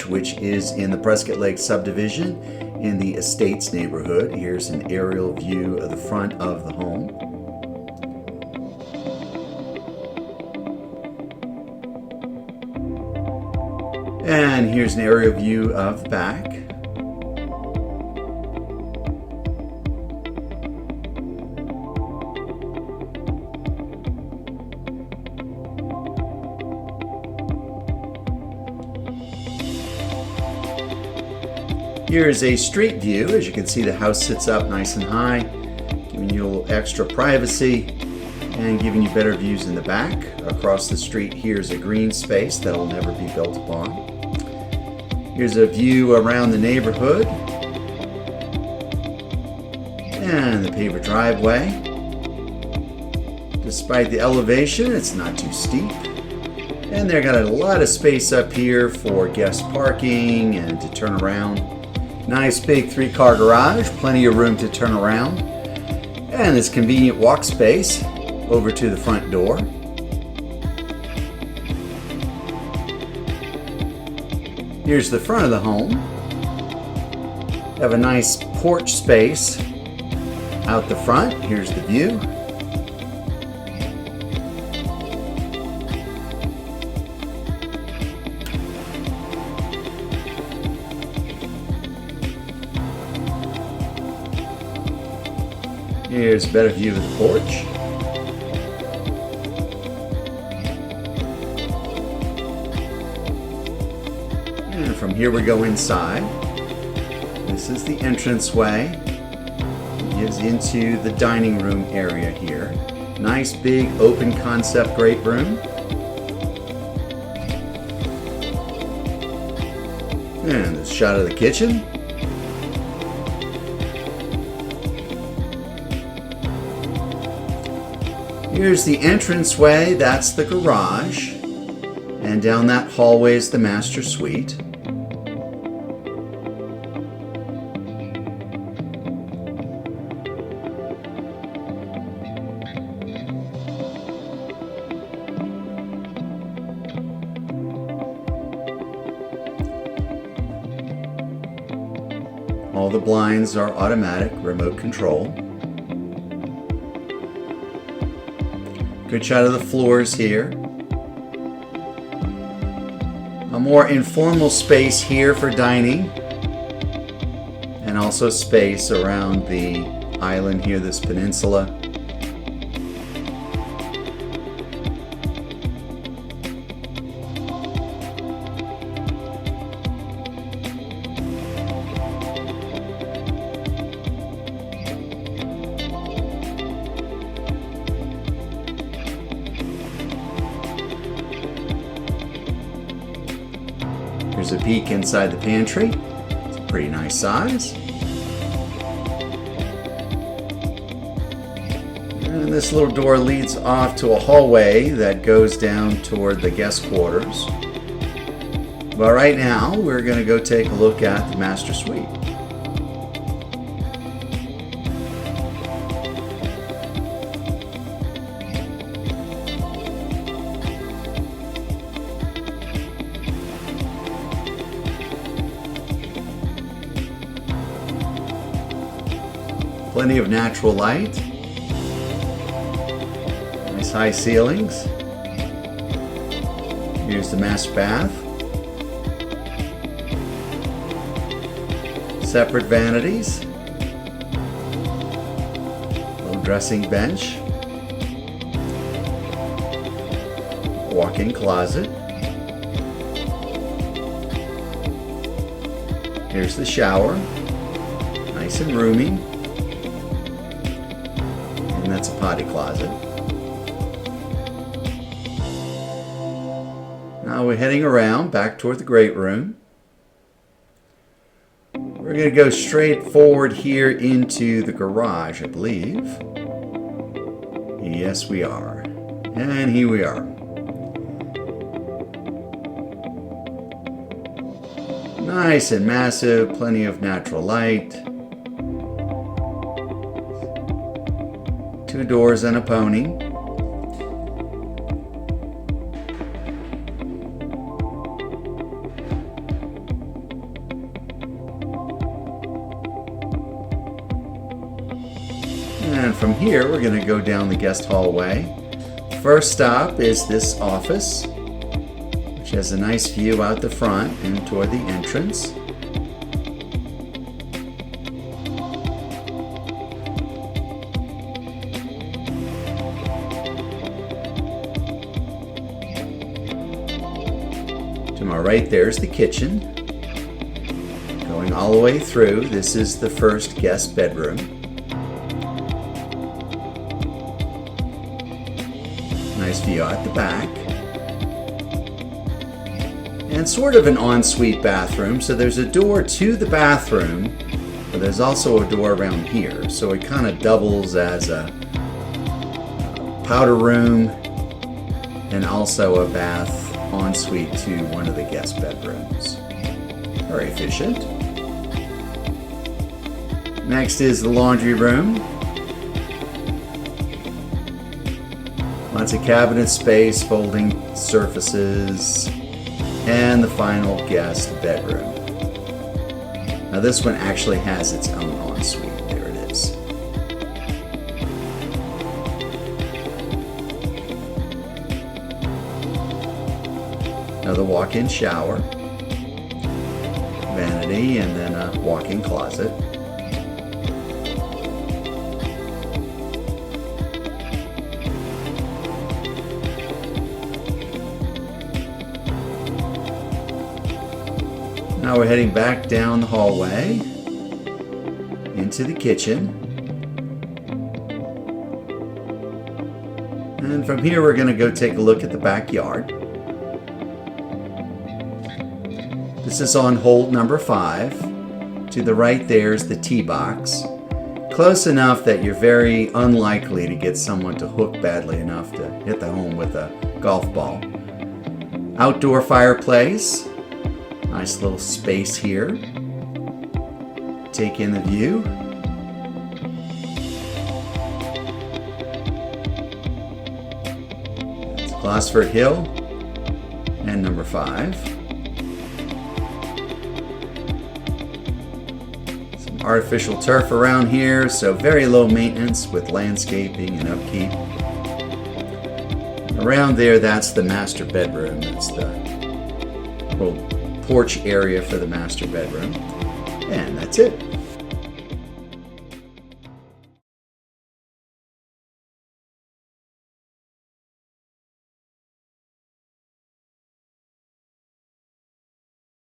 which is in the Prescott Lake subdivision in the Estates neighborhood. Here's an aerial view of the front of the home. And here's an aerial view of the back. Here's a street view. As you can see, the house sits up nice and high, giving you a little extra privacy and giving you better views in the back. Across the street, here's a green space that'll never be built upon. Here's a view around the neighborhood and the paved driveway. Despite the elevation, it's not too steep. And they've got a lot of space up here for guest parking and to turn around. Nice big 3-car garage, plenty of room to turn around. And this convenient walk space over to the front door. Here's the front of the home. Have a nice porch space out the front. Here's the view. Here's a better view of the porch. And from here we go inside. This is the entranceway. It gives into the dining room area here. Nice big open concept great room. And a shot of the kitchen. Here's the entranceway, that's the garage, and down that hallway is the master suite. All the blinds are automatic, remote control. Good shot of the floors here. A more informal space here for dining. And also space around the island here, this peninsula. Here's a peek inside the pantry. It's a pretty nice size. And this little door leads off to a hallway that goes down toward the guest quarters. But right now, we're going to go take a look at the master suite. Plenty of natural light. Nice high ceilings. Here's the master bath. Separate vanities. Little dressing bench. Walk-in closet. Here's the shower. Nice and roomy. And that's a potty closet. Now we're heading around back toward the great room. We're going to go straight forward here into the garage, I believe. Yes, we are. And here we are. Nice and massive, plenty of natural light. 2 doors and a pony. from here, we're going to go down the guest hallway. First stop is this office, which has a nice view out the front and toward the entrance. To my right there is the kitchen. Going all the way through, this is the first guest bedroom. Nice view at the back. And sort of an ensuite bathroom. So there's a door to the bathroom, but there's also a door around here. So it kind of doubles as a powder room and also a bath ensuite to one of the guest bedrooms. Very efficient. Next is the laundry room. Lots of cabinet space, folding surfaces, and the final guest bedroom. Now this one actually has its own ensuite. There it is. Another walk-in shower, vanity, and then a walk-in closet. Now we're heading back down the hallway into the kitchen. And from here we're going to go take a look at the backyard. This is on hold number 5. To the right there's the tee box. Close enough that you're very unlikely to get someone to hook badly enough to hit the home with a golf ball. Outdoor fireplace. Nice little space here. Take in the view. It's Gosford Hill and number 5. Some artificial turf around here, so very low maintenance with landscaping and upkeep. Around there, that's the master bedroom. That's the little porch area for the master bedroom. And that's it.